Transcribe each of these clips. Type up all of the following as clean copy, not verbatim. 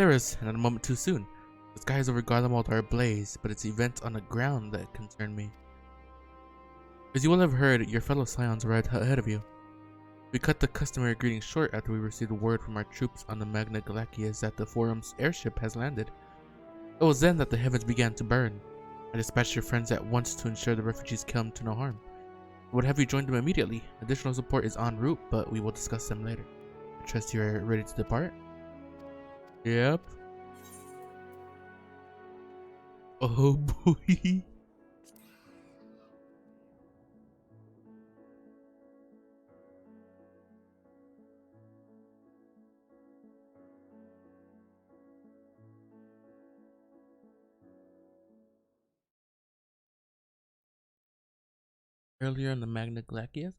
There is, and a moment too soon. The skies over Garlemald are ablaze, but it's events on the ground that concern me. As you will have heard, your fellow Scions are right ahead of you. We cut the customary greeting short after we received word from our troops on the Magna Glacias that the Forum's airship has landed. It was then that the heavens began to burn. I dispatched your friends at once to ensure the refugees come to no harm. I would have you join them immediately. Additional support is en route, but we will discuss them later. I trust you are ready to depart? Yep. Oh boy. Earlier in the Magna Glacias?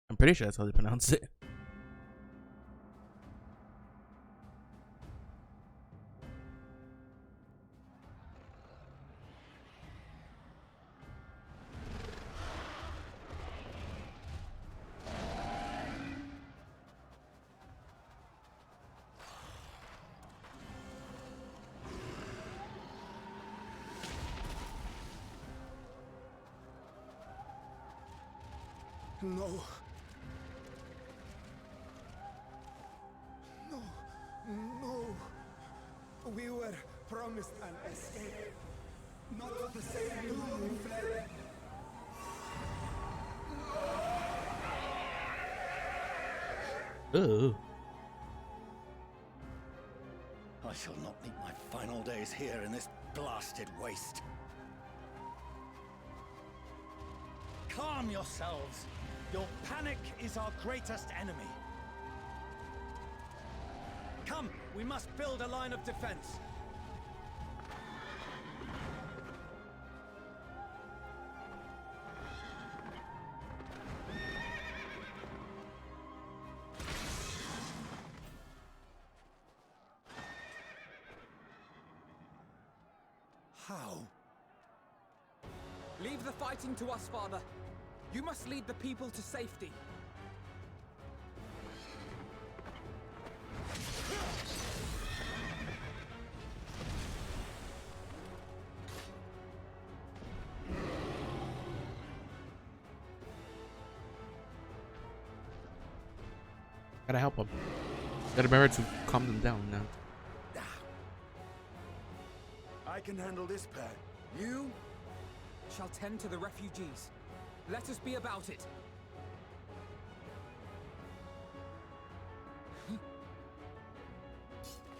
I'm pretty sure that's how they pronounce it. No. No. No. We were promised an escape. Not the same room we fled. Ooh. I shall not meet my final days here in this blasted waste. Calm yourselves. Your panic is our greatest enemy. Come, we must build a line of defense. How? Leave the fighting to us, Father. You must lead the people to safety. Gotta help them. Gotta remember to calm them down now. I can handle this pair. You? Shall tend to the refugees. Let us be about it.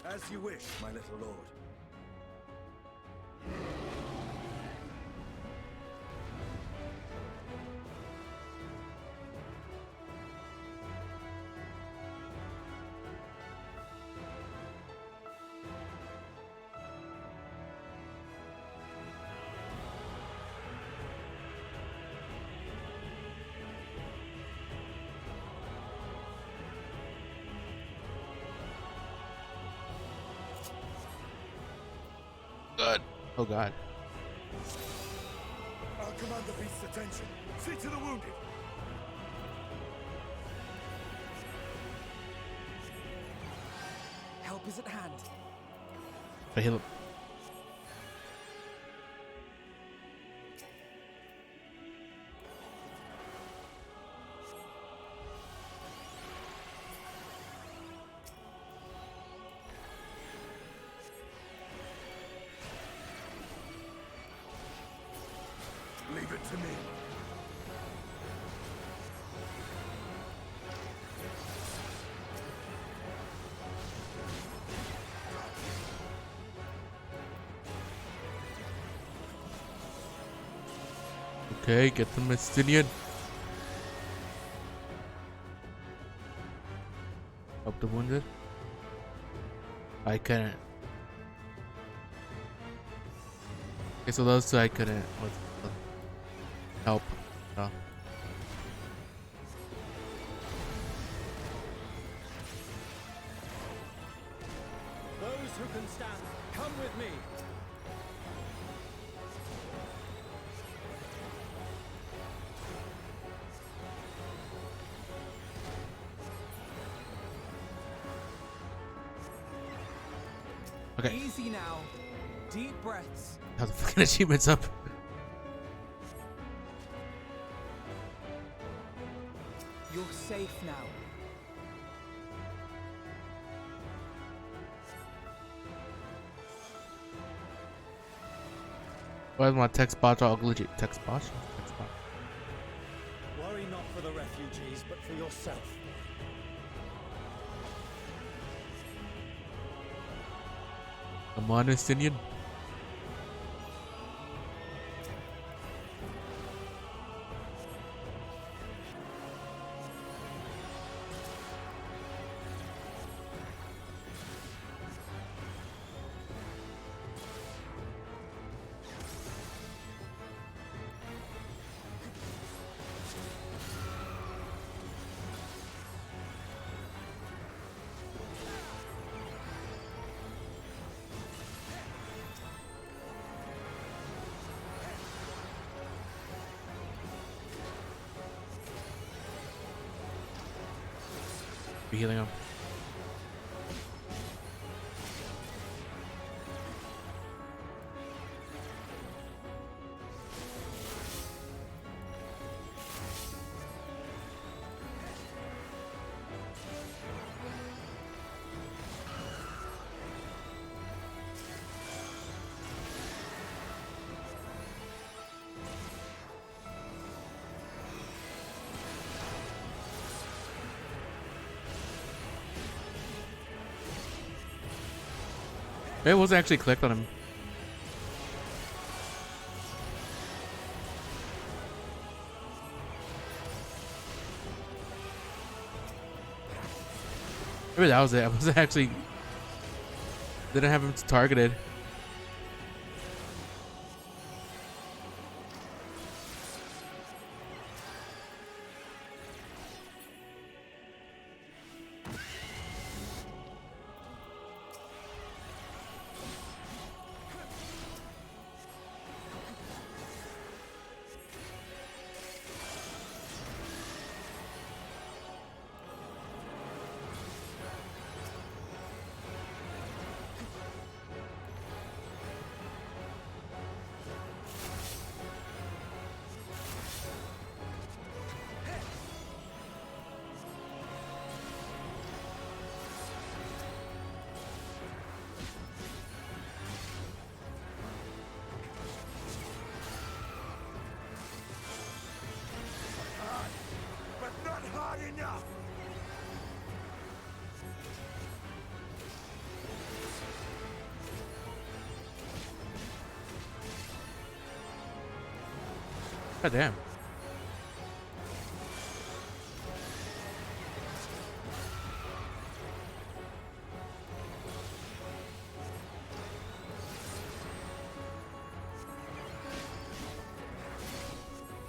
As you wish, my little lord. God. Oh God. I'll command the beast's attention. See to the wounded. Help is at hand. But he'll. Leave it to me. Okay, get the Mystinian. Help the wounded. I couldn't. Okay, so those two I couldn't help. No. Those who can stand, come with me. Okay. Easy now. Deep breaths. How the fucking achievements up? You're safe now. Why is my text box all glitchy? Text box? Text box. Worry not for the refugees, but for yourself. Come on, Estinian. Be healing him. It wasn't actually clicked on him. Maybe that was it. I wasn't actually. Didn't have him targeted. But not hard enough! God damn.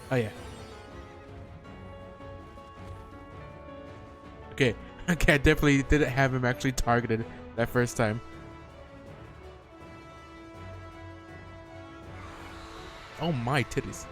Oh yeah. Okay. Okay, I definitely didn't have him actually targeted that first time. Oh my titties.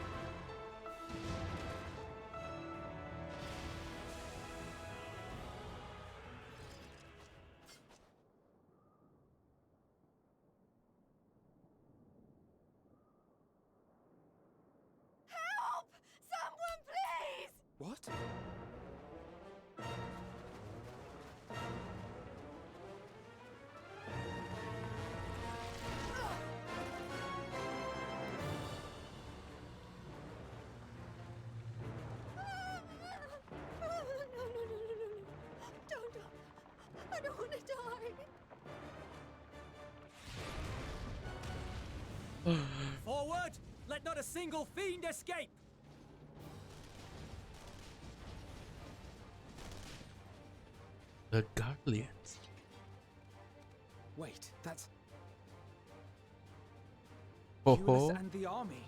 Help! Someone, please! What? No. Don't. I don't want to die. Forward! Let not a single fiend escape! The Guardians. Wait, that's Ho Euless ho. and the army.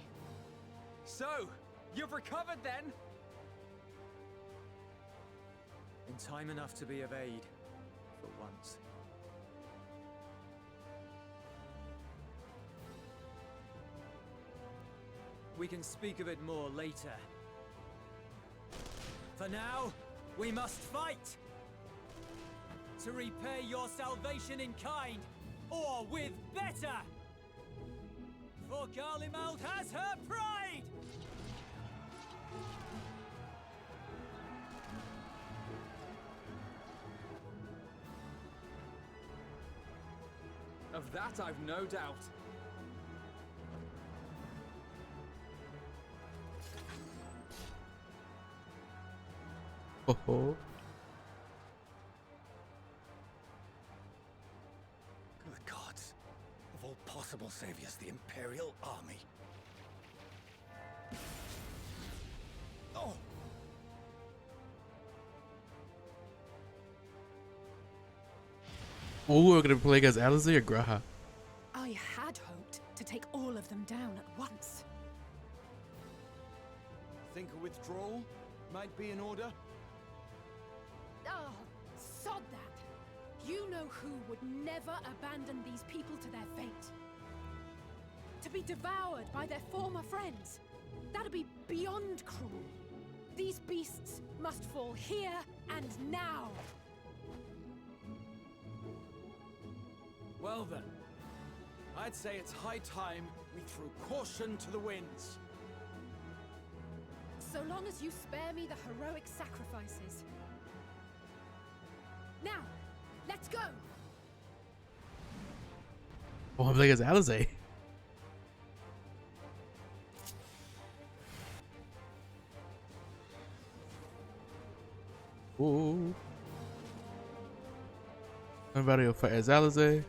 So, you've recovered then? In time enough to be of aid, for once. We can speak of it more later. For now, we must fight! To repay your salvation in kind, or with better. For Garlemald has her pride! Of that I've no doubt. Oh, oh. Good gods. Of all possible saviors, the Imperial Army. Oh! Oh, we're gonna play against Alizé or Graha. I had hoped to take all of them down at once. Think a withdrawal might be in order? Oh, sod that. You know who would never abandon these people to their fate. To be devoured by their former friends. That'd be beyond cruel. These beasts must fall here and now. Well then, I'd say it's high time we threw caution to the winds. So long as you spare me the heroic sacrifices. Now, let's go! Oh, I'm playing against Alizé. Ooh. Somebody will fight as Alizé.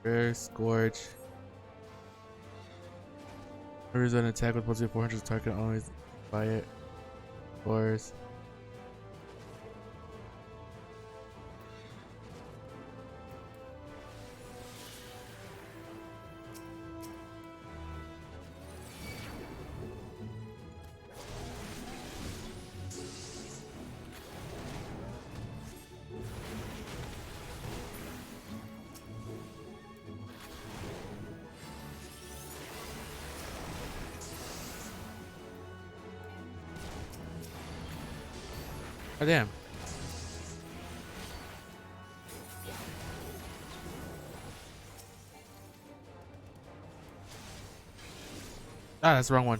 Bear, Scourge. There is an attack with plus 400 target always by it. Force. Oh, damn. Ah, that's the wrong one.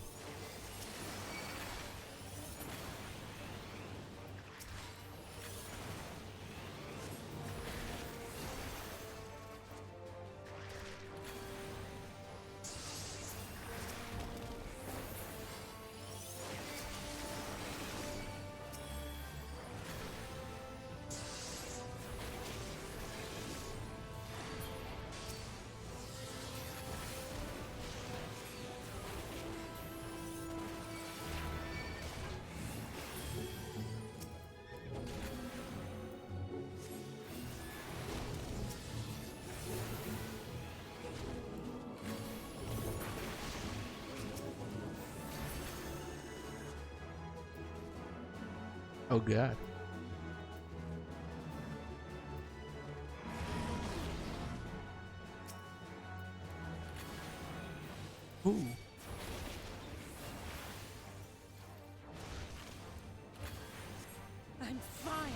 Oh god. Ooh. I'm fine.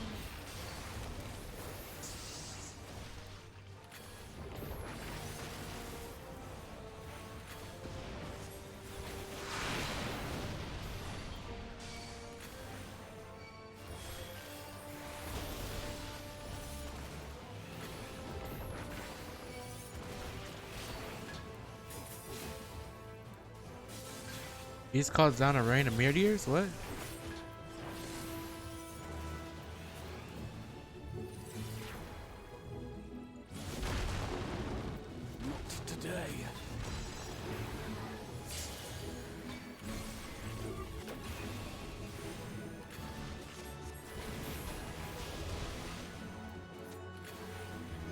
He's called down a rain of meteors? What? Not today.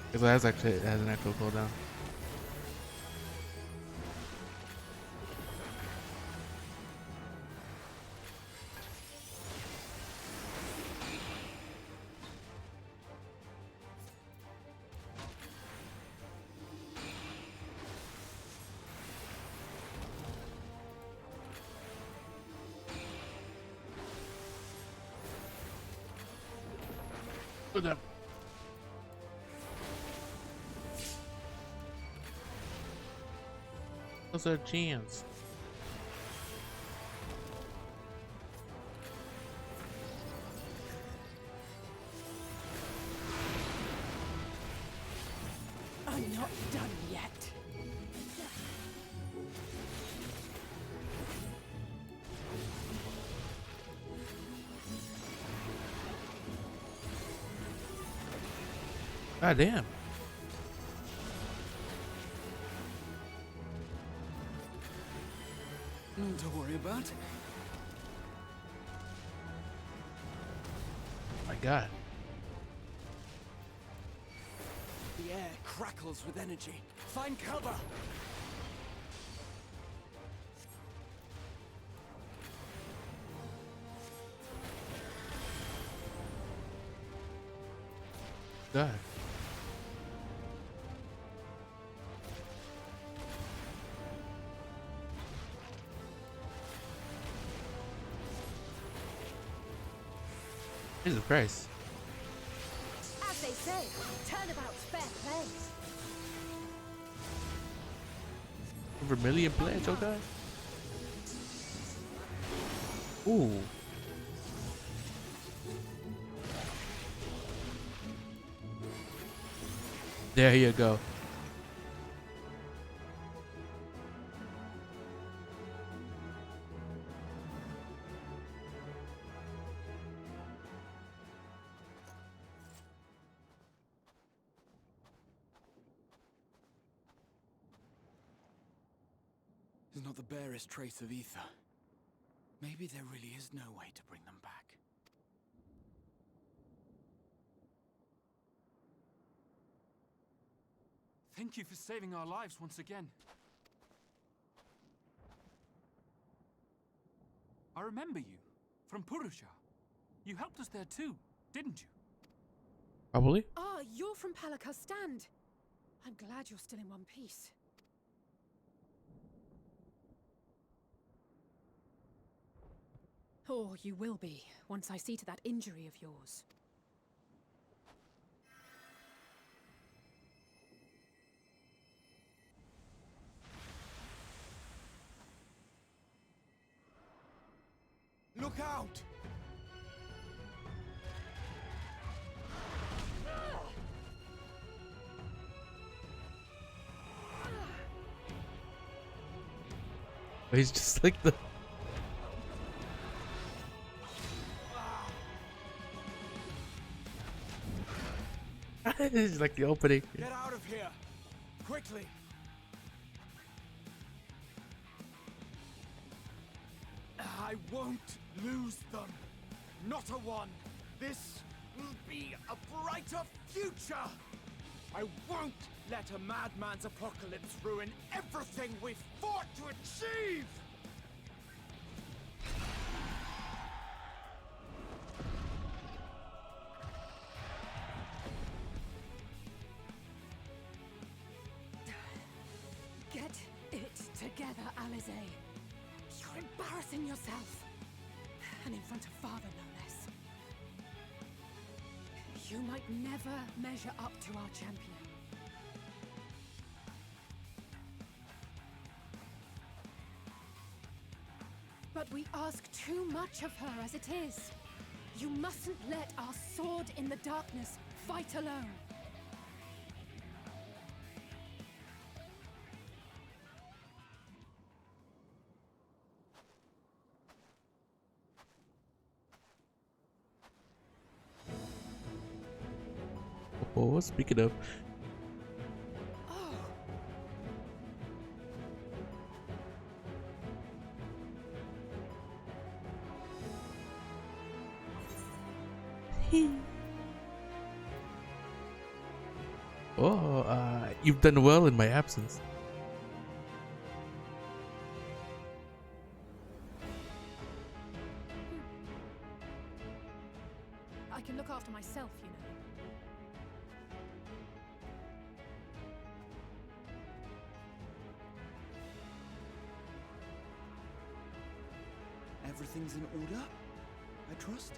Because that's actually it has an actual cooldown. Good job. What's our chance? I'm not done yet. God damn. Don't worry about it. My God. The air crackles with energy. Find cover! God. Jesus Christ. As they say, turnabout's fair play. Over a million players, oh God. Ooh. There you go. There's not the barest trace of ether. Maybe there really is no way to bring them back. Thank you for saving our lives once again. I remember you from Purusha. You helped us there too, didn't you? Probably. Ah, you're from Palaka's stand. I'm glad you're still in one piece. Or you will be, once I see to that injury of yours. Look out! He's just like the. This is like the opening. Get out of here! Quickly! I won't lose them. Not a one. This will be a brighter future. I won't let a madman's apocalypse ruin everything we've fought to achieve. Get it together, Alize. You're embarrassing yourself. And in front of father, no less. You might never measure up to our champion. But we ask too much of her as it is. You mustn't let our sword in the darkness fight alone. Oh, speaking of. Oh, You've done well in my absence. I can look after myself, you know. Everything's in order, I trust?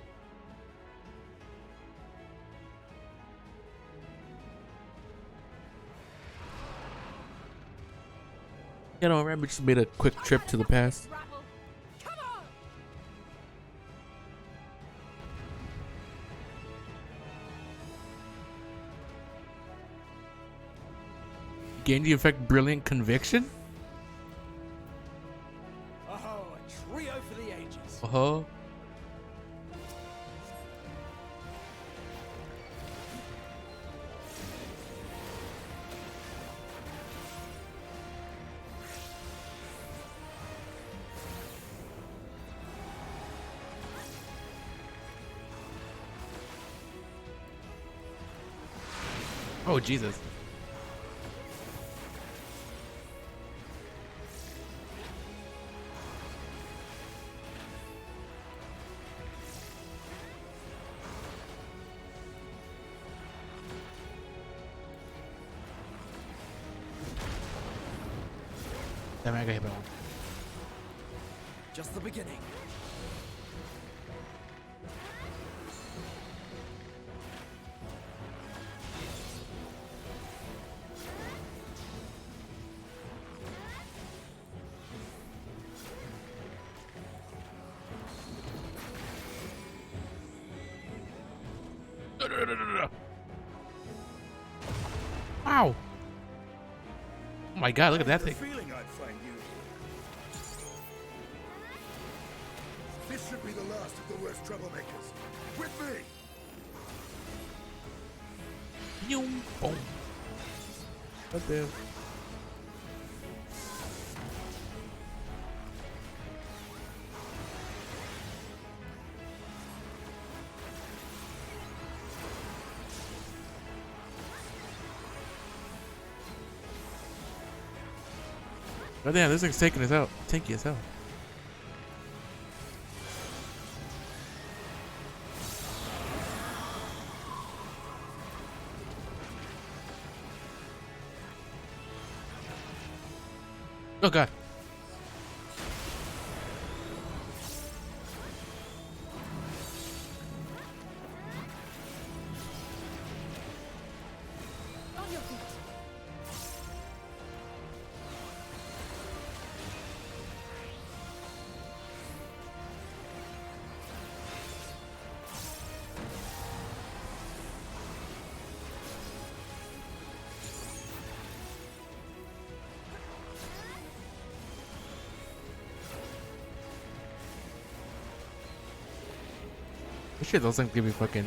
You know, Rabbit just made a quick trip to the past. Come on! Gain the effect Brilliant Conviction? Oh, a trio for the ages. Uh-huh. Oh, Jesus. Damn, I got hit by one. Just the beginning. Ow! Oh my god, look at that thing. Feeling I'd find you here. This should be the last of the worst troublemakers. With me! Boom. Boom. What the? Oh damn, this thing's taking us out. Tanky as hell. Oh god. On your feet. This shit doesn't give me fucking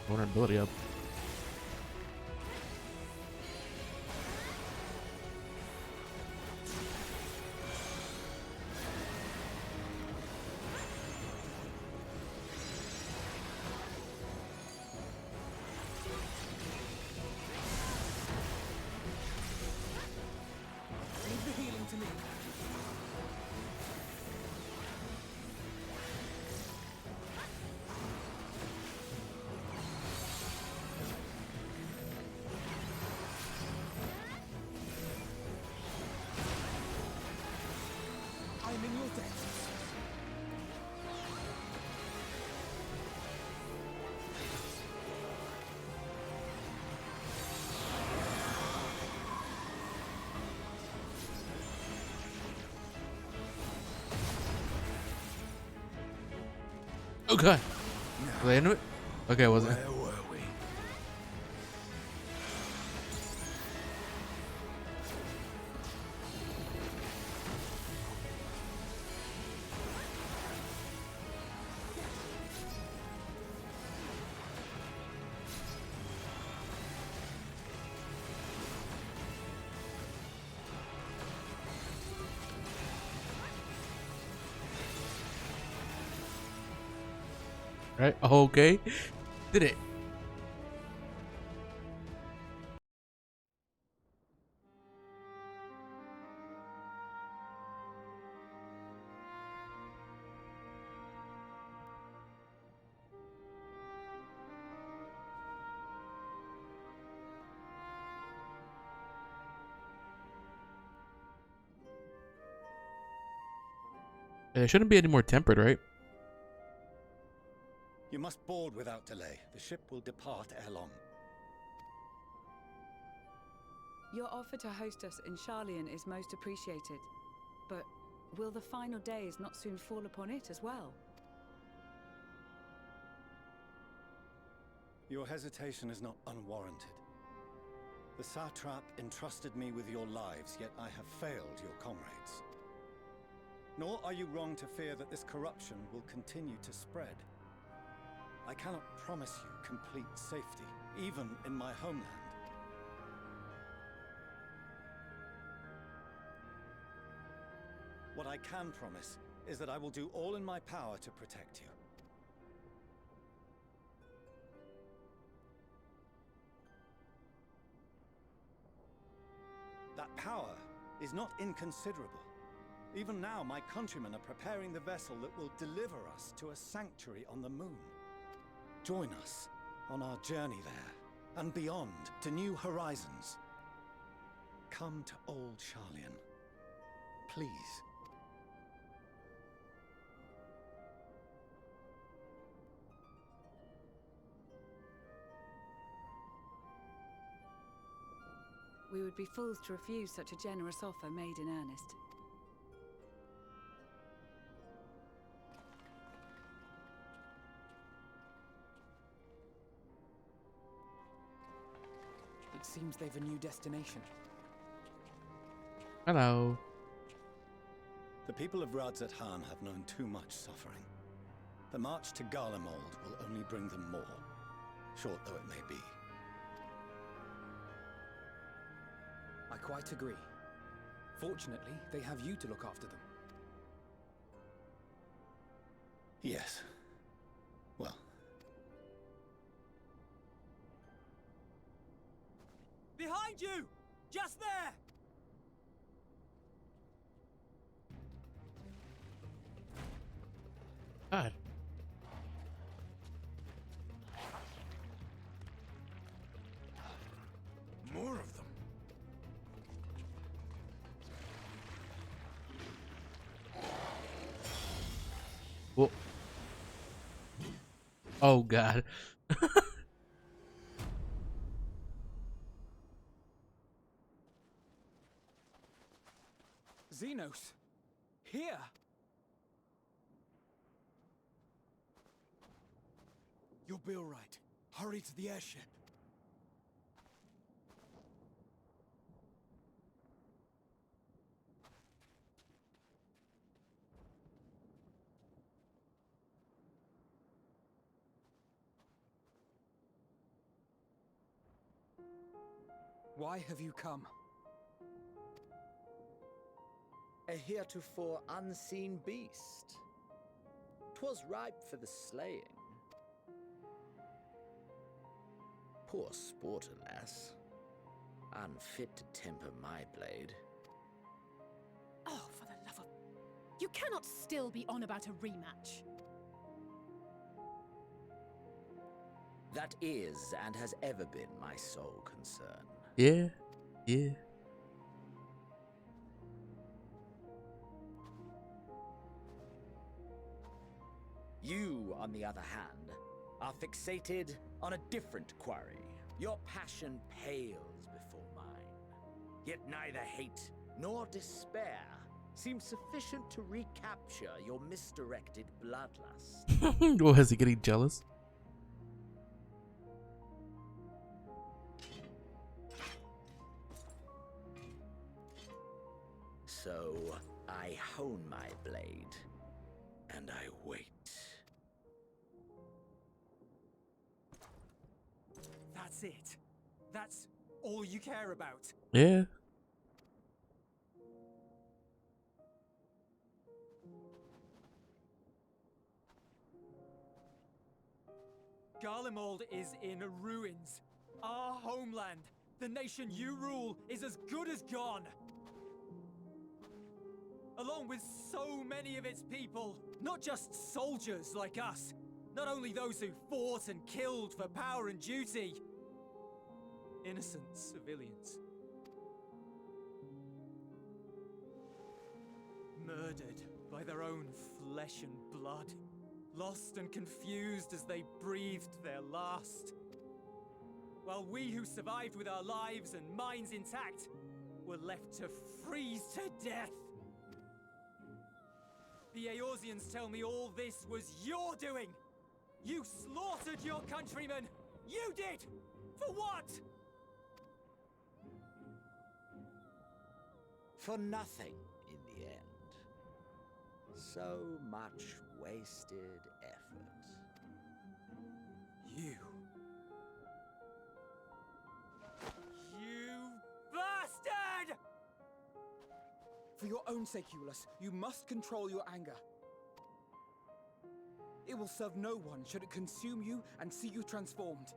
vulnerability up. Leave the healing to me. I'm in your debt. Oh god. Was I into it? Okay, was it? Where were we? Right? Oh, okay. Did it. It shouldn't be any more tempered, right? You must board without delay. The ship will depart ere long. Your offer to host us in Sharlayan is most appreciated. But will the final days not soon fall upon it as well? Your hesitation is not unwarranted. The satrap entrusted me with your lives, yet I have failed your comrades. Nor are you wrong to fear that this corruption will continue to spread. I cannot promise you complete safety, even in my homeland. What I can promise is that I will do all in my power to protect you. That power is not inconsiderable. Even now, my countrymen are preparing the vessel that will deliver us to a sanctuary on the moon. Join us on our journey there, and beyond, to new horizons. Come to old Sharlayan. Please. We would be fools to refuse such a generous offer made in earnest. It seems they've a new destination. Hello. The people of Radzat-Han have known too much suffering. The march to Garlemald will only bring them more, short though it may be. I quite agree. Fortunately, they have you to look after them. Yes. Well. Behind you! Just there! God. More of them. Well. Oh God. Xenos! Here! You'll be all right. Hurry to the airship. Why have you come? A heretofore unseen beast. 'Twas ripe for the slaying. Poor sport, alas. Unfit to temper my blade. Oh, for the love of... You cannot still be on about a rematch. That is and has ever been my sole concern. Yeah. Yeah. You, on the other hand, are fixated on a different quarry. Your passion pales before mine. Yet neither hate nor despair seems sufficient to recapture your misdirected bloodlust. Or is he getting jealous? So I hone my blade, and I wait. That's it. That's all you care about. Yeah. Garlemald is in ruins. Our homeland, the nation you rule, is as good as gone. Along with so many of its people, not just soldiers like us, not only those who fought and killed for power and duty, innocent civilians. Murdered by their own flesh and blood, lost and confused as they breathed their last. while we who survived with our lives and minds intact were left to freeze to death. The Eorzeans tell me all this was your doing! You slaughtered your countrymen! You did! For what? For nothing, in the end. So much wasted effort. You bastard! For your own sake, Eulus, you must control your anger. It will serve no one should it consume you and see you transformed.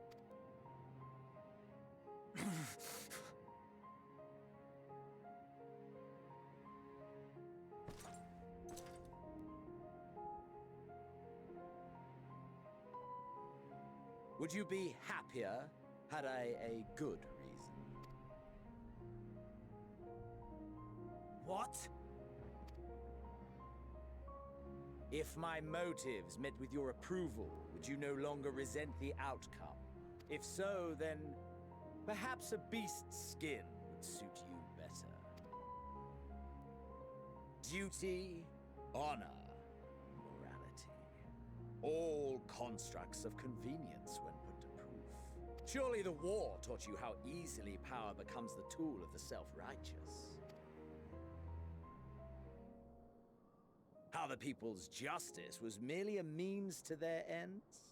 Would you be happier had I a good reason? What? If my motives met with your approval, would you no longer resent the outcome? If so, then perhaps a beast's skin would suit you better. Duty, honor, morality. All constructs of convenience when put to proof. Surely the war taught you how easily power becomes the tool of the self-righteous. How the people's justice was merely a means to their ends?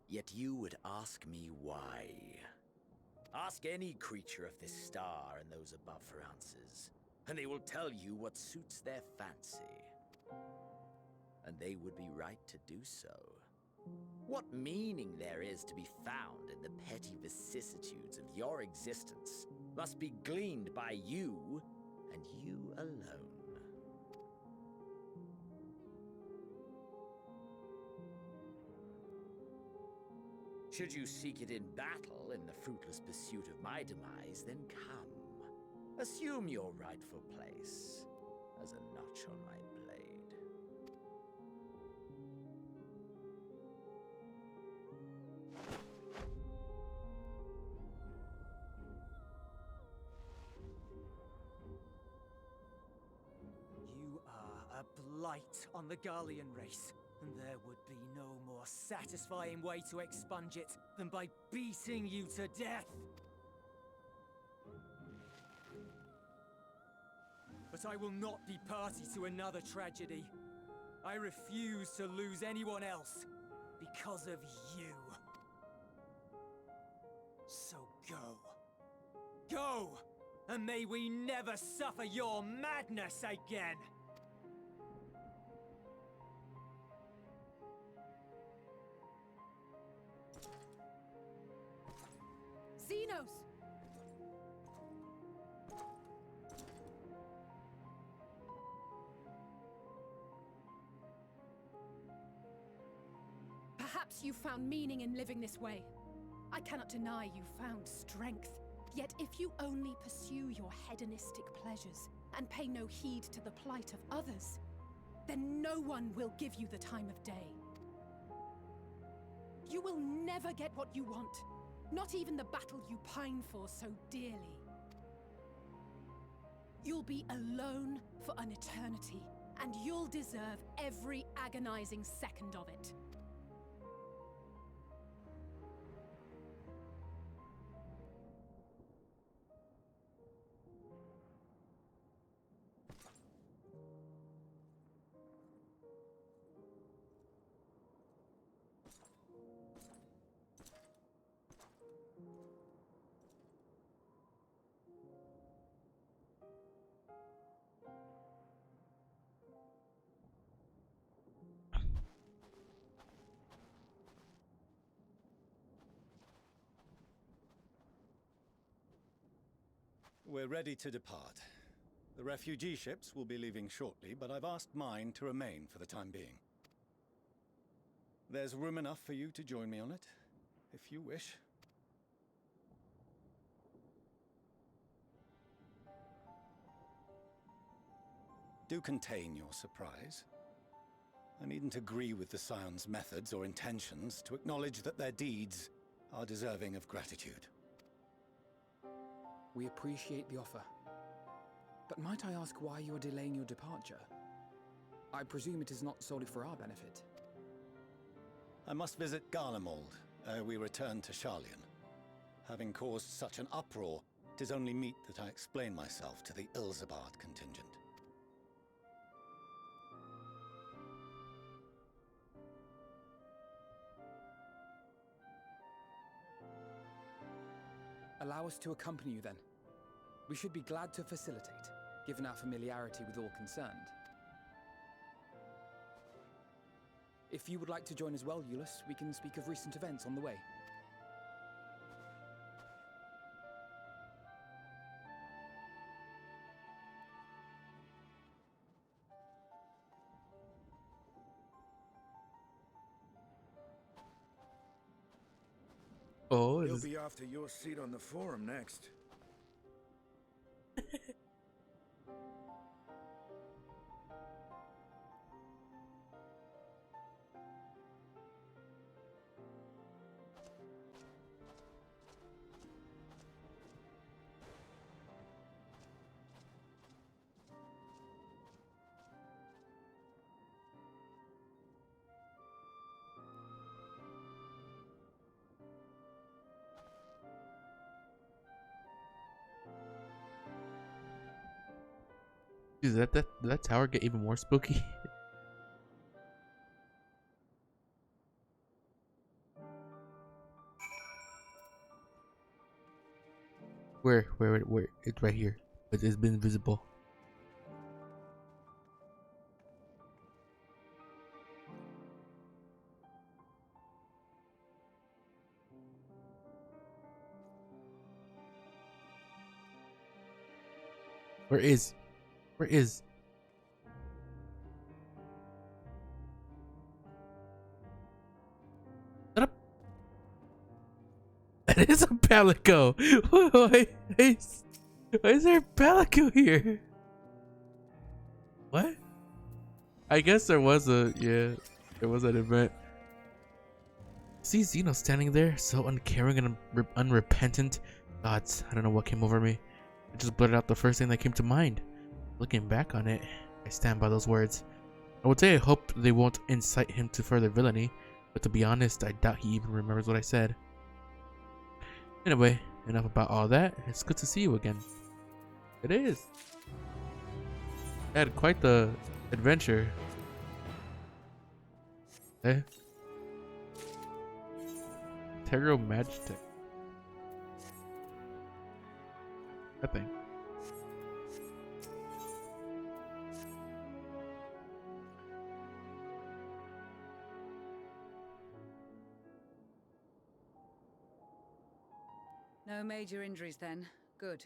Yet you would ask me why. Ask any creature of this star and those above for answers, and they will tell you what suits their fancy. And they would be right to do so. What meaning there is to be found in the petty vicissitudes of your existence must be gleaned by you, and you alone. Should you seek it in battle in the fruitless pursuit of my demise, then come. Assume your rightful place as a notch on my blade. You are a blight on the Garlean race, and there would be no more satisfying way to expunge it than by beating you to death. But I will not be party to another tragedy. I refuse to lose anyone else because of you. So go. Go! And may we never suffer your madness again! Xenos! Perhaps you found meaning in living this way. I cannot deny you found strength. Yet if you only pursue your hedonistic pleasures and pay no heed to the plight of others, then no one will give you the time of day. You will never get what you want, not even the battle you pine for so dearly. You'll be alone for an eternity, and you'll deserve every agonizing second of it. We're ready to depart. The refugee ships will be leaving shortly, but I've asked mine to remain for the time being. There's room enough for you to join me on it, if you wish. Do contain your surprise. I needn't agree with the Scion's methods or intentions to acknowledge that their deeds are deserving of gratitude. We appreciate the offer. But might I ask why you are delaying your departure? I presume it is not solely for our benefit. I must visit Garlemald ere we return to Sharlayan. Having caused such an uproar, it is only meet that I explain myself to the Ilzabard contingent. Allow us to accompany you then. We should be glad to facilitate, given our familiarity with all concerned. If you would like to join as well, Eulus, we can speak of recent events on the way. Oh, You'll be after your seat on the forum next. Dude, did that tower get even more spooky? Where? It's right here. It's been visible. Where is? Shut up. That is a palico. Why is there a palico here? What? I guess there was an event. See Xeno standing there, so uncaring and unrepentant. Gods, I don't know what came over me. I just blurted out the first thing that came to mind. Looking back on it, I stand by those words. I would say I hope they won't incite him to further villainy, but to be honest, I doubt he even remembers what I said. Anyway, enough about all that. It's good to see you again. It is. I had quite the adventure. Eh? Terro Magitek. I think. No major injuries then. Good.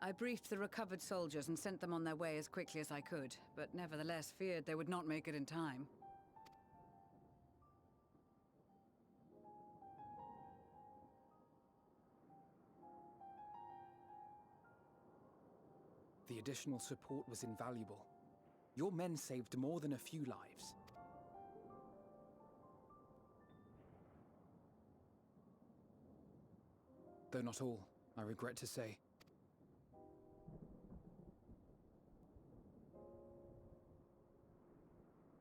I briefed the recovered soldiers and sent them on their way as quickly as I could, but nevertheless feared they would not make it in time. The additional support was invaluable. Your men saved more than a few lives. Though not all, I regret to say.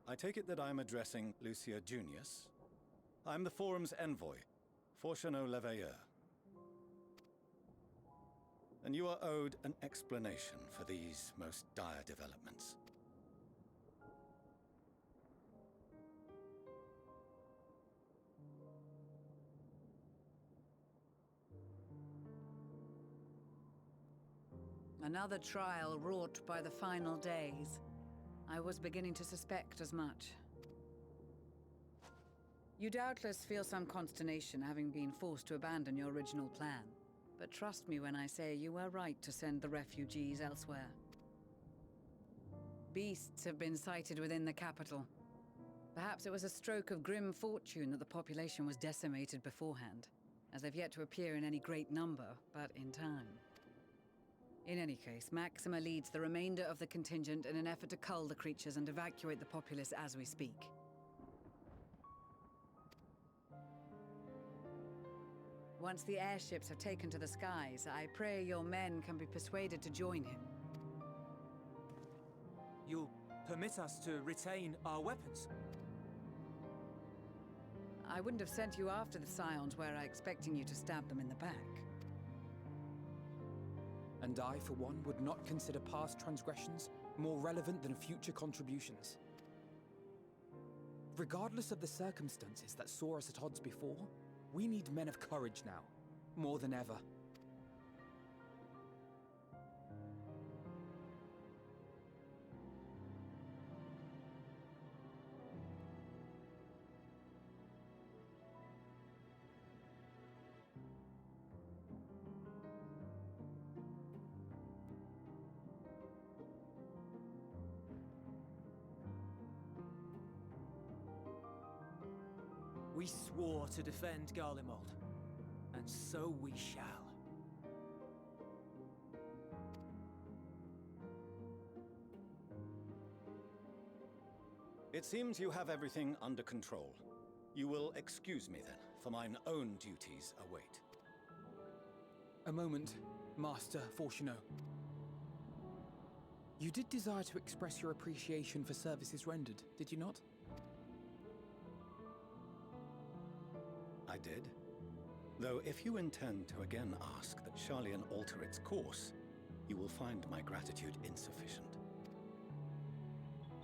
I take it that I'm addressing Lucia Junius. I'm the forum's envoy, Fortuno Leveilleur. And you are owed an explanation for these most dire developments. Another trial wrought by the final days. I was beginning to suspect as much. You doubtless feel some consternation having been forced to abandon your original plan. But trust me when I say you were right to send the refugees elsewhere. Beasts have been sighted within the capital. Perhaps it was a stroke of grim fortune that the population was decimated beforehand, as they've yet to appear in any great number, but in time. In any case, Maxima leads the remainder of the contingent in an effort to cull the creatures and evacuate the populace as we speak. Once the airships have taken to the skies, I pray your men can be persuaded to join him. You'll permit us to retain our weapons? I wouldn't have sent you after the Scions were I expecting you to stab them in the back. And I, for one, would not consider past transgressions more relevant than future contributions. Regardless of the circumstances that saw us at odds before, we need men of courage now, more than ever. We swore to defend Garlemald, and so we shall. It seems you have everything under control. You will excuse me then, for mine own duties await. A moment, Master Fortuneau. You did desire to express your appreciation for services rendered, did you not? I did. Though if you intend to again ask that Charlian alter its course, you will find my gratitude insufficient.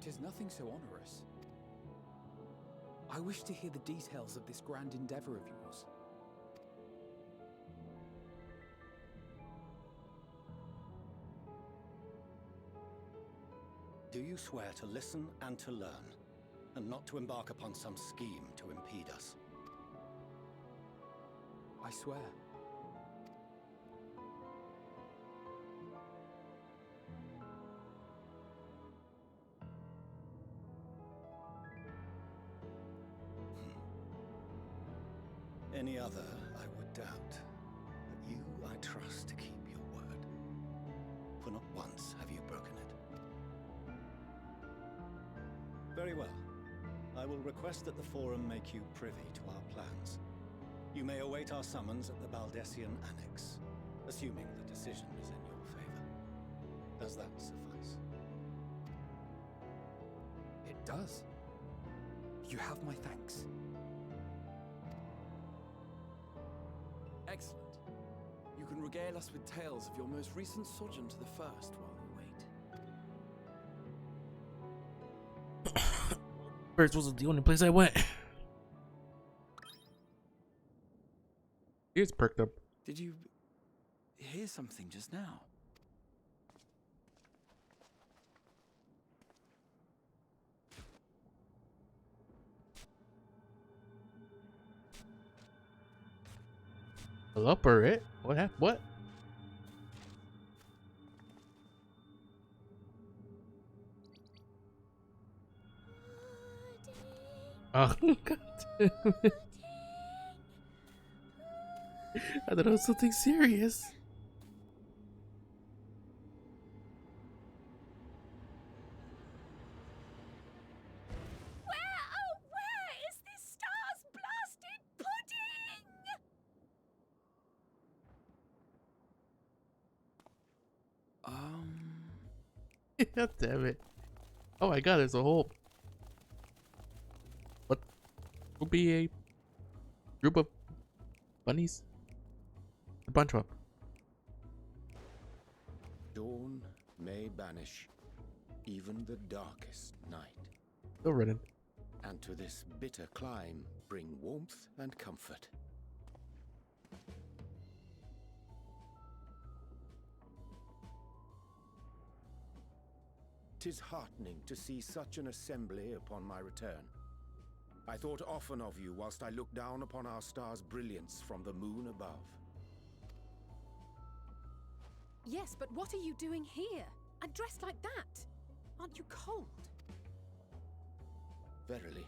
'Tis nothing so onerous. I wish to hear the details of this grand endeavor of yours. Do you swear to listen and to learn, and not to embark upon some scheme to impede us? I swear. Any other, I would doubt. But you, I trust to keep your word. For not once have you broken it. Very well. I will request that the Forum make you privy to our plans. You may await our summons at the Baldessian Annex, assuming the decision is in your favor. Does that suffice? It does. You have my thanks. Excellent. You can regale us with tales of your most recent sojourn to the First while we wait. First was the only place I went. It's perked up. Did you hear something just now? Hello, it? What happened? What? Oh, God damn it. I thought it was something serious. Where is this star's blasted pudding? God damn it. Oh my God, there's a whole... What would be a group of bunnies? A bunch of them. Dawn may banish even the darkest night, Still running. and to this bitter clime bring warmth and comfort. 'Tis heartening to see such an assembly upon my return. I thought often of you whilst I looked down upon our star's brilliance from the moon above. Yes, but what are you doing here? And dressed like that? Aren't you cold? Verily,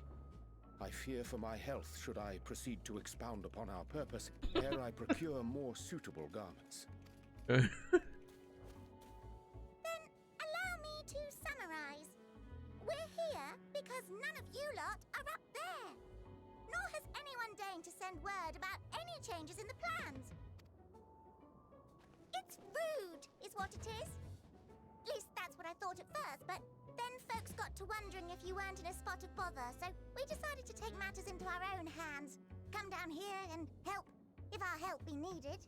I fear for my health should I proceed to expound upon our purpose ere I procure more suitable garments. because none of you lot are up there. Nor has anyone deigned to send word about any changes in the plans. It's rude, is what it is. At least that's what I thought at first, but then folks got to wondering if you weren't in a spot of bother, so we decided to take matters into our own hands. Come down here and help, if our help be needed.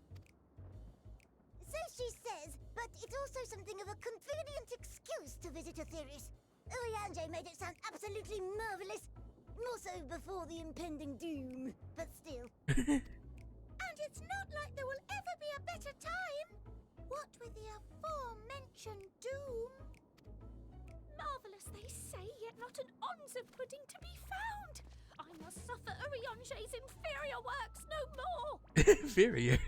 So she says, but it's also something of a convenient excuse to visit Etheris. Urianger made it sound absolutely marvelous. More so before the impending doom, but still. And it's not like there will ever be a better time. What with the aforementioned doom? Marvelous, they say, yet not an ounce of pudding to be found. I must suffer Urianger's inferior works no more. Inferior?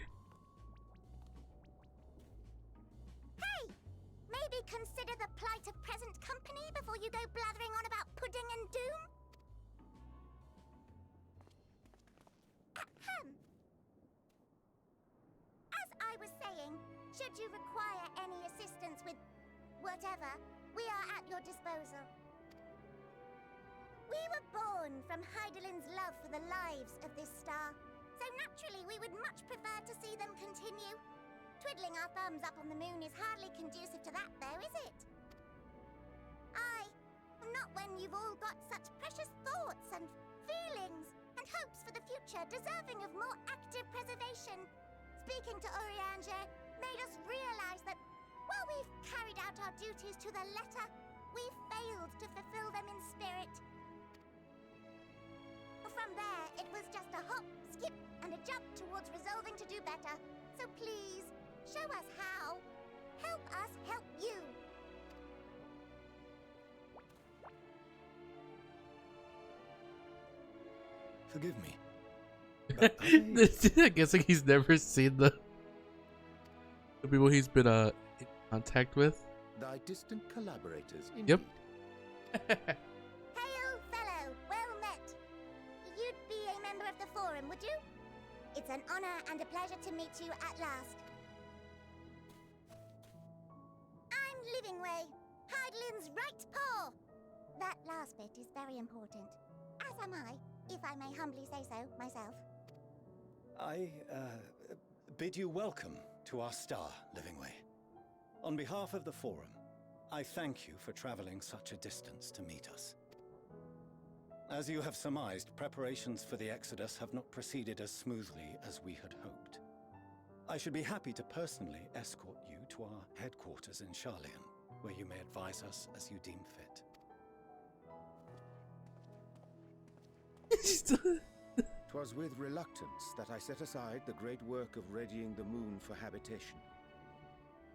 Hey! Maybe consider the plight of present company before you go blathering on about pudding and doom? Ahem. As I was saying, should you require any assistance with whatever, we are at your disposal. We were born from Hydaelyn's love for the lives of this star, so naturally we would much prefer to see them continue. Twiddling our thumbs up on the moon is hardly conducive to that, though, is it? Aye, not when you've all got such precious thoughts and feelings and hopes for the future deserving of more active preservation. Speaking to Urianger made us realize that while we've carried out our duties to the letter, we've failed to fulfill them in spirit. From there, it was just a hop, skip, and a jump towards resolving to do better. So please, show us how. Help us help you. Forgive me. I'm guessing he's never seen the people he's been in contact with. Thy distant collaborators, indeed. Yep. Hail, fellow. Well met. You'd be a member of the Forum, would you? It's an honor and a pleasure to meet you at last. I'm Livingway, Hydaelyn's right paw. That last bit is very important. As am I, if I may humbly say so myself. I bid you welcome to our star, Livingway. On behalf of the Forum, I thank you for traveling such a distance to meet us. As you have surmised, preparations for the Exodus have not proceeded as smoothly as we had hoped. I should be happy to personally escort you to our headquarters in Sharlayan, where you may advise us as you deem fit. 'Twas with reluctance that I set aside the great work of readying the moon for habitation.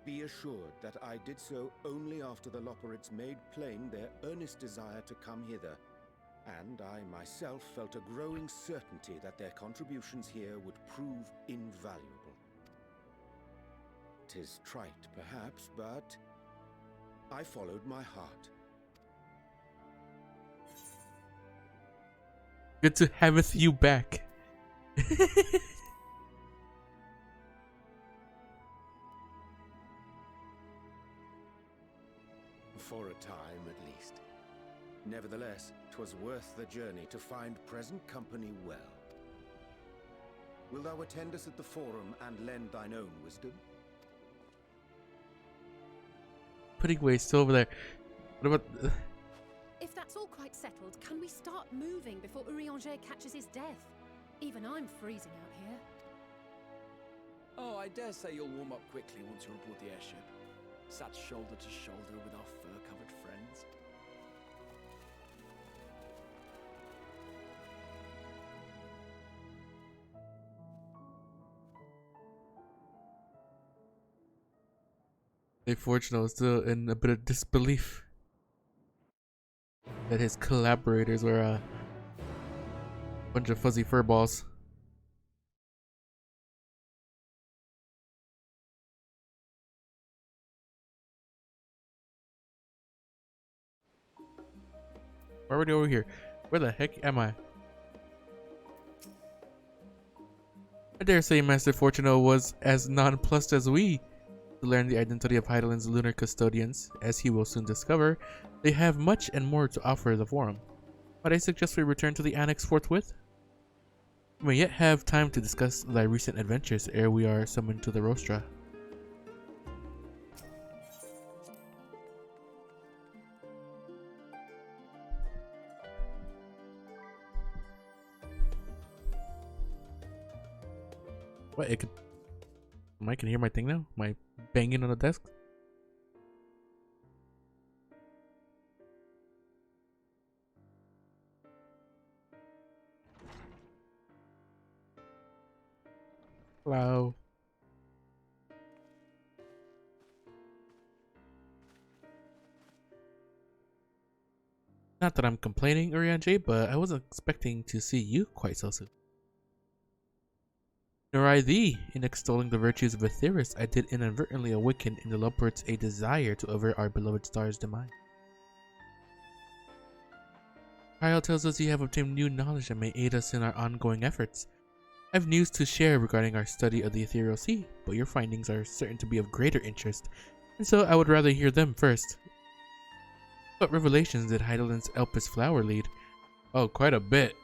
Be assured that I did so only after the Loperids made plain their earnest desire to come hither, and I myself felt a growing certainty that their contributions here would prove invaluable. 'Tis trite, perhaps, but I followed my heart. Good to haveth you back. For a time, at least. Nevertheless, 'twas worth the journey to find present company well. Wilt thou attend us at the Forum and lend thine own wisdom? Pudding way still over there. What about? If that's all quite settled, can we start moving before Urianger catches his death? Even I'm freezing out here. Oh, I dare say you'll warm up quickly once you're aboard the airship. Sat shoulder to shoulder with our fur-covered friends. Unfortunately, was still in a bit of disbelief that his collaborators were a bunch of fuzzy furballs. We're already over here. Where the heck am I? I dare say Master Fortuno was as nonplussed as we to learn the identity of Hydaelyn's lunar custodians. As he will soon discover, They have much and more to offer the forum, but I suggest we return to the annex forthwith. We may yet have time to discuss thy recent adventures ere we are summoned to the rostra. What? I can hear my thing now? Am I banging on the desk? Hello. Not that I'm complaining, Urianger, but I wasn't expecting to see you quite so soon. Nor I thee. In extolling the virtues of Aetheris, I did inadvertently awaken in the Loports a desire to avert our beloved star's demise. Kyle tells us you have obtained new knowledge that may aid us in our ongoing efforts. I have news to share regarding our study of the Ethereal Sea, but your findings are certain to be of greater interest, and so I would rather hear them first. What revelations did Heidelin's Elpis flower lead? Oh, quite a bit.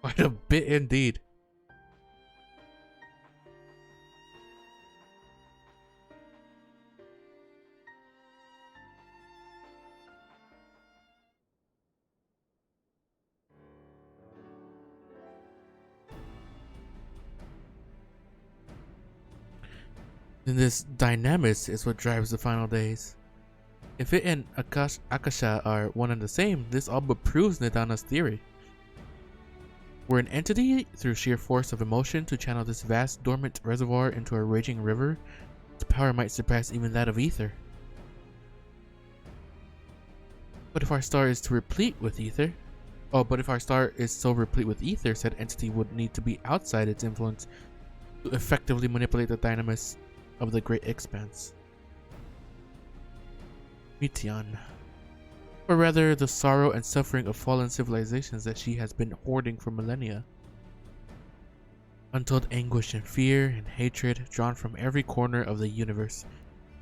Quite a bit indeed. And this dynamis is what drives the final days. If it and Akasha are one and the same, this all but proves Nidana's theory. Were an entity, through sheer force of emotion, to channel this vast dormant reservoir into a raging river, its power might surpass even that of ether. But if our star is so replete with ether, said entity would need to be outside its influence to effectively manipulate the dynamis of the great expanse. Meteion. Or rather, the sorrow and suffering of fallen civilizations that she has been hoarding for millennia. Untold anguish and fear and hatred drawn from every corner of the universe,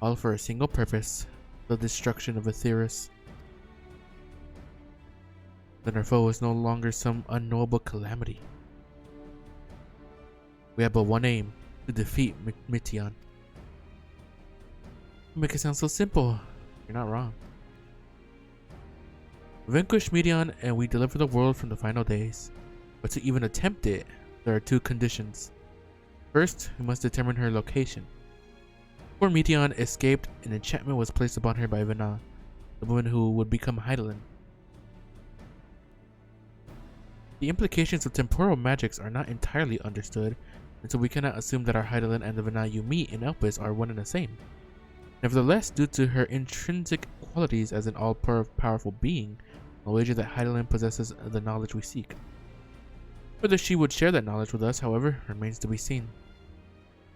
all for a single purpose, the destruction of Aetheris. Then our foe is no longer some unknowable calamity. We have but one aim, to defeat Meteion. You make it sound so simple. You're not wrong. Vanquish Meteion and we deliver the world from the final days. But to even attempt it, there are two conditions. First, we must determine her location. Before Meteion escaped, an enchantment was placed upon her by Vana, the woman who would become Heidelin. The implications of temporal magics are not entirely understood, and so we cannot assume that our Heidelin and the Vana you meet in Elpis are one and the same. Nevertheless, due to her intrinsic qualities as an all-powerful being, I'll wager that Heidelin possesses the knowledge we seek. Whether she would share that knowledge with us, however, remains to be seen.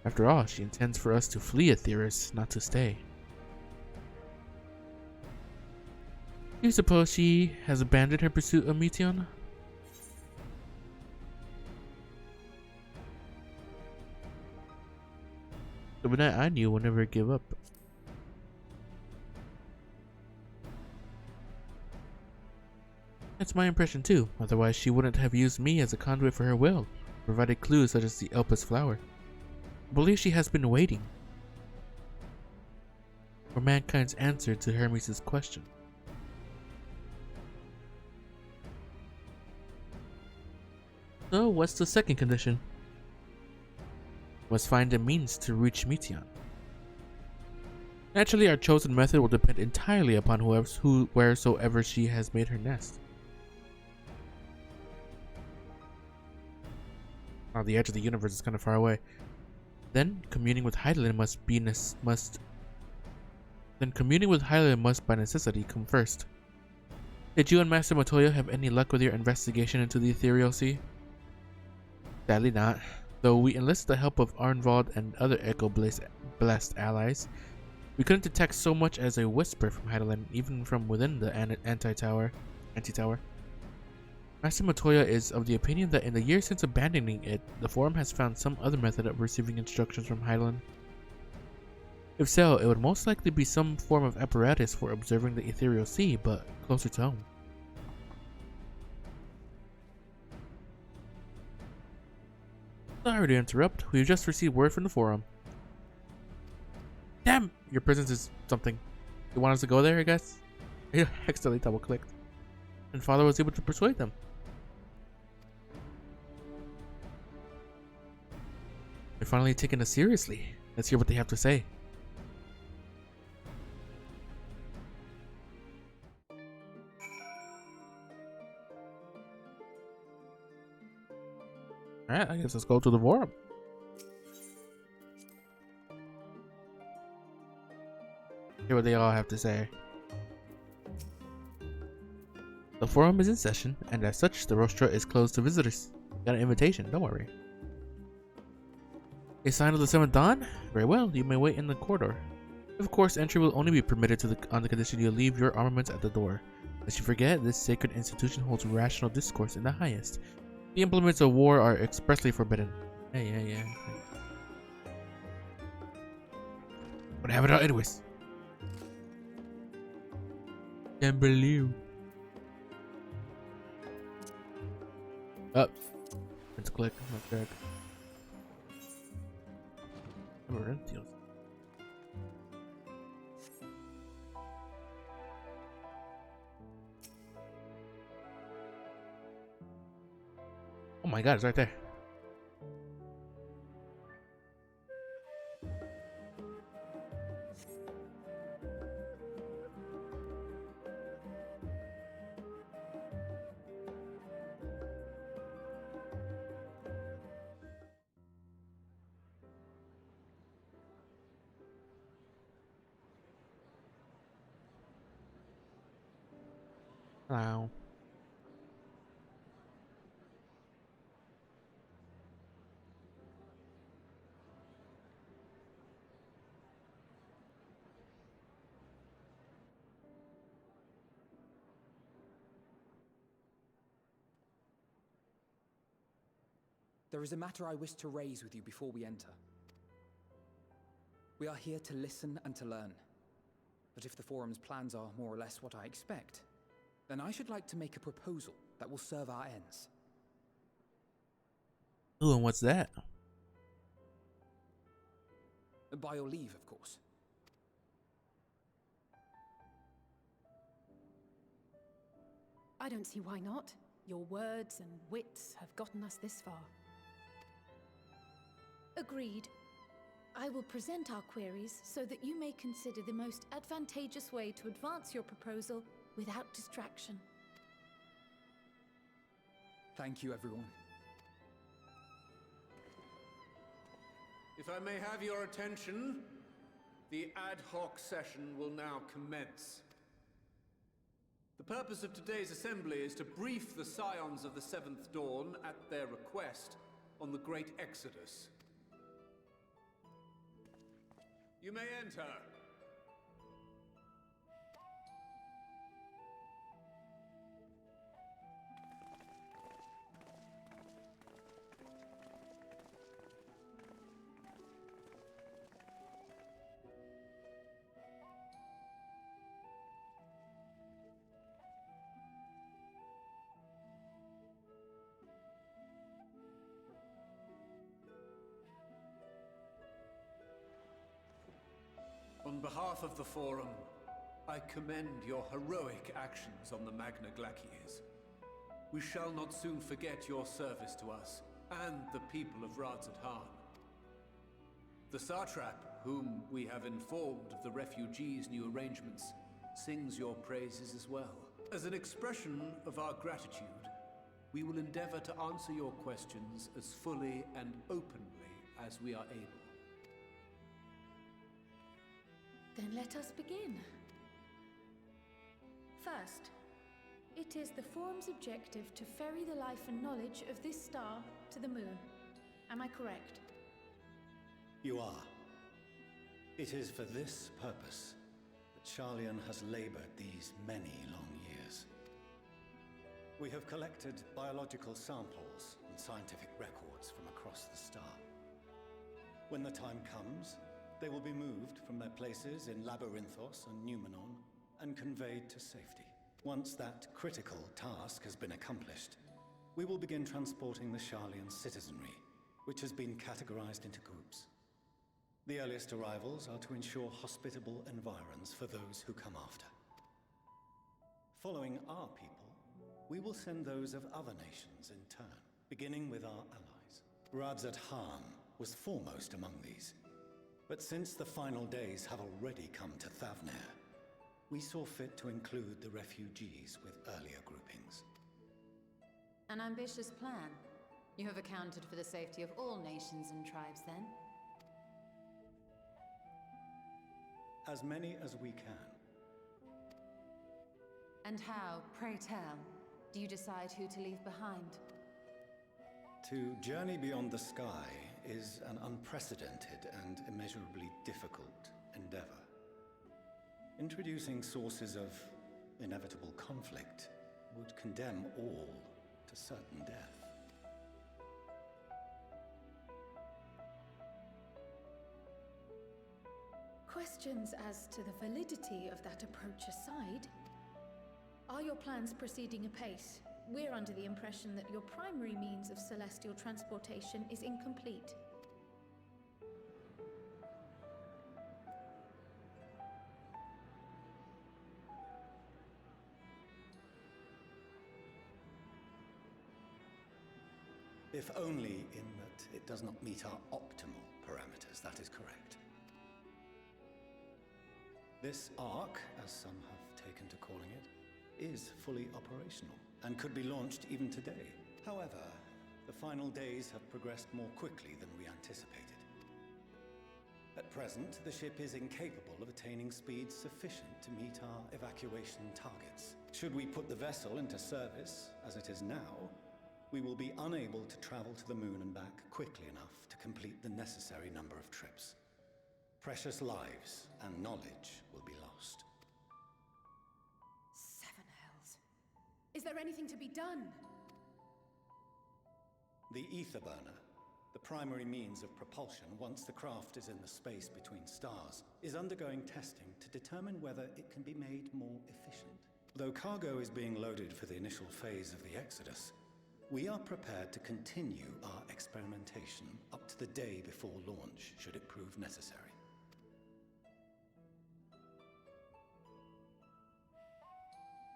After all, she intends for us to flee Aetheris, not to stay. Do you suppose she has abandoned her pursuit of Meteion? The Benite I knew will never give up. That's my impression too, otherwise she wouldn't have used me as a conduit for her will, provided clues such as the Elpis flower. I believe she has been waiting for mankind's answer to Hermes' question. So, what's the second condition? Must find a means to reach Meteion. Naturally, our chosen method will depend entirely upon wheresoever she has made her nest. Now, the edge of the universe is kind of far away. Then, communing with Heidelin must by necessity come first. Did you and Master Matoya have any luck with your investigation into the Ethereal Sea? Sadly not. Though we enlisted the help of Arnvald and other Echo-blessed allies, we couldn't detect so much as a whisper from Heidelin, even from within the anti-tower. Master Matoya is of the opinion that in the years since abandoning it, the Forum has found some other method of receiving instructions from Heidelin. If so, it would most likely be some form of apparatus for observing the ethereal sea, but closer to home. Sorry to interrupt. We've just received word from the forum. Damn! Your presence is something. You want us to go there, I guess? I accidentally double-clicked. And Father was able to persuade them. They're finally taking us seriously. Let's hear what they have to say. Alright, I guess let's go to the forum. Hear what they all have to say. The forum is in session, and as such, the rostra is closed to visitors. Got an invitation, don't worry. A sign of the 7th Dawn? Very well, you may wait in the corridor. Of course, entry will only be permitted on the condition you leave your armaments at the door. Lest you forget, this sacred institution holds rational discourse in the highest. The implements of war are expressly forbidden. Yeah. But have it out anyways. Can't believe. Up. Let's click. Let's check. Laurentius. Oh my god, it's right there. Wow. There is a matter I wish to raise with you before we enter. We are here to listen and to learn. But if the forum's plans are more or less what I expect, then I should like to make a proposal that will serve our ends. Ooh, and what's that? By your leave, of course. I don't see why not. Your words and wits have gotten us this far. Agreed. I will present our queries so that you may consider the most advantageous way to advance your proposal without distraction. Thank you, everyone. If I may have your attention, the ad hoc session will now commence. The purpose of today's assembly is to brief the Scions of the 7th Dawn at their request on the Great Exodus. You may enter. On behalf of the Forum, I commend your heroic actions on the Magna Glacies. We shall not soon forget your service to us and the people of Radzat-Han. The Satrap, whom we have informed of the refugees' new arrangements, sings your praises as well. As an expression of our gratitude, we will endeavor to answer your questions as fully and openly as we are able. Then let us begin. First, it is the Forum's objective to ferry the life and knowledge of this star to the moon. Am I correct? You are. It is for this purpose that Charlian has labored these many long years. We have collected biological samples and scientific records from across the star. When the time comes, They will be moved from their places in Labyrinthos and Numenon and conveyed to safety. Once that critical task has been accomplished, we will begin transporting the Sharlayan citizenry, which has been categorized into groups. The earliest arrivals are to ensure hospitable environs for those who come after. Following our people, we will send those of other nations in turn, beginning with our allies. Radzat Han was foremost among these. But since the final days have already come to Thavnair, we saw fit to include the refugees with earlier groupings. An ambitious plan. You have accounted for the safety of all nations and tribes, then? As many as we can. And how, pray tell, do you decide who to leave behind? To journey beyond the sky is an unprecedented and immeasurably difficult endeavor. Introducing sources of inevitable conflict would condemn all to certain death. Questions as to the validity of that approach aside, are your plans proceeding apace? We're under the impression that your primary means of celestial transportation is incomplete. If only in that it does not meet our optimal parameters, that is correct. This arc, as some have taken to calling it, is fully operational and could be launched even today. However, the final days have progressed more quickly than we anticipated. At present, the ship is incapable of attaining speeds sufficient to meet our evacuation targets. Should we put the vessel into service, as it is now, we will be unable to travel to the moon and back quickly enough to complete the necessary number of trips. Precious lives and knowledge will be lost. Seven hells. Is there anything to be done? The ether burner, the primary means of propulsion once the craft is in the space between stars, is undergoing testing to determine whether it can be made more efficient. Though cargo is being loaded for the initial phase of the Exodus, we are prepared to continue our experimentation up to the day before launch, should it prove necessary.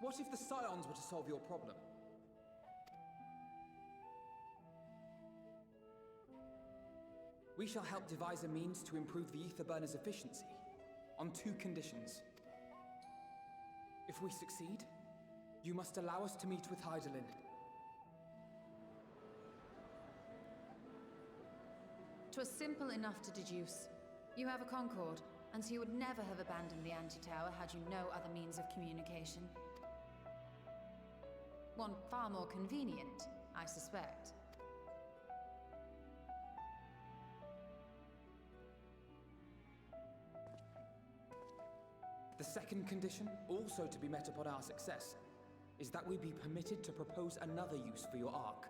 What if the Scions were to solve your problem? We shall help devise a means to improve the ether burner's efficiency, on 2 conditions. If we succeed, you must allow us to meet with Hydaelyn. 'Twas simple enough to deduce. You have a Concord, and so you would never have abandoned the Anti-Tower had you no other means of communication. One far more convenient, I suspect. The second condition, also to be met upon our success, is that we be permitted to propose another use for your Ark.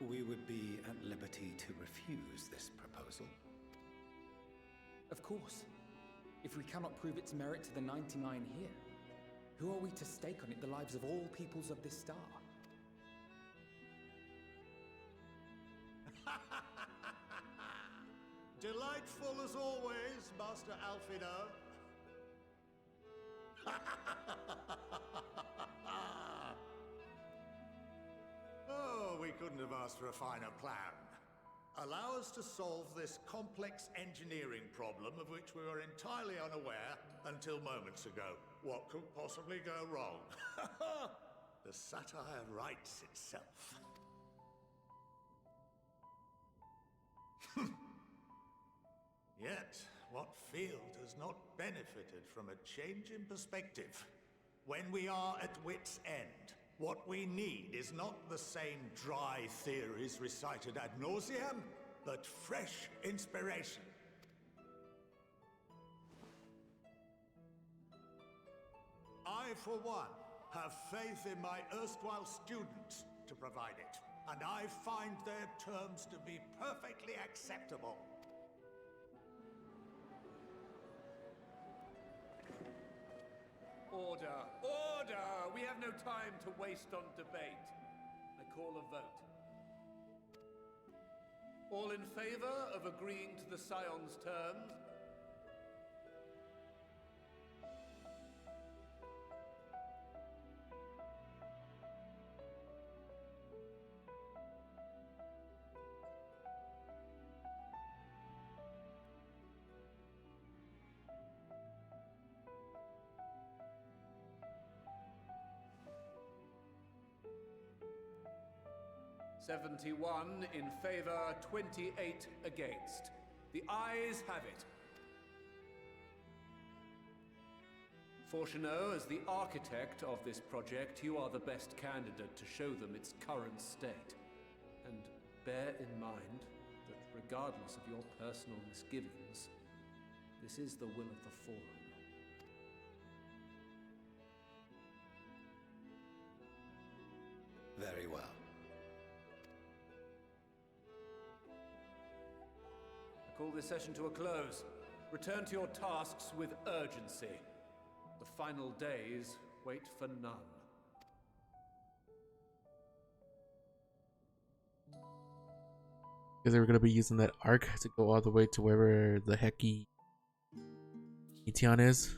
We would be at liberty to refuse this proposal. Of course. If we cannot prove its merit to the 99 here, who are we to stake on it the lives of all peoples of this star? Delightful as always, Master Alfino. Oh, we couldn't have asked for a finer plan. Allow us to solve this complex engineering problem of which we were entirely unaware until moments ago. What could possibly go wrong? The satire writes itself. Yet, what field has not benefited from a change in perspective? When we are at wit's end, what we need is not the same dry theories recited ad nauseam, but fresh inspiration. I, for one, have faith in my erstwhile students to provide it, and I find their terms to be perfectly acceptable. Order! Order! We have no time to waste on debate. I call a vote. All in favor of agreeing to the Scion's terms? "71 in favor, 28 against. The ayes have it. Fortuneau, as the architect of this project, you are the best candidate to show them its current state. And bear in mind that regardless of your personal misgivings, this is the will of the Forum. Very well. I call this session to a close. Return to your tasks with urgency. The final days wait for none. Because they were going to be using that arc to go all the way to wherever the hecky Etion is.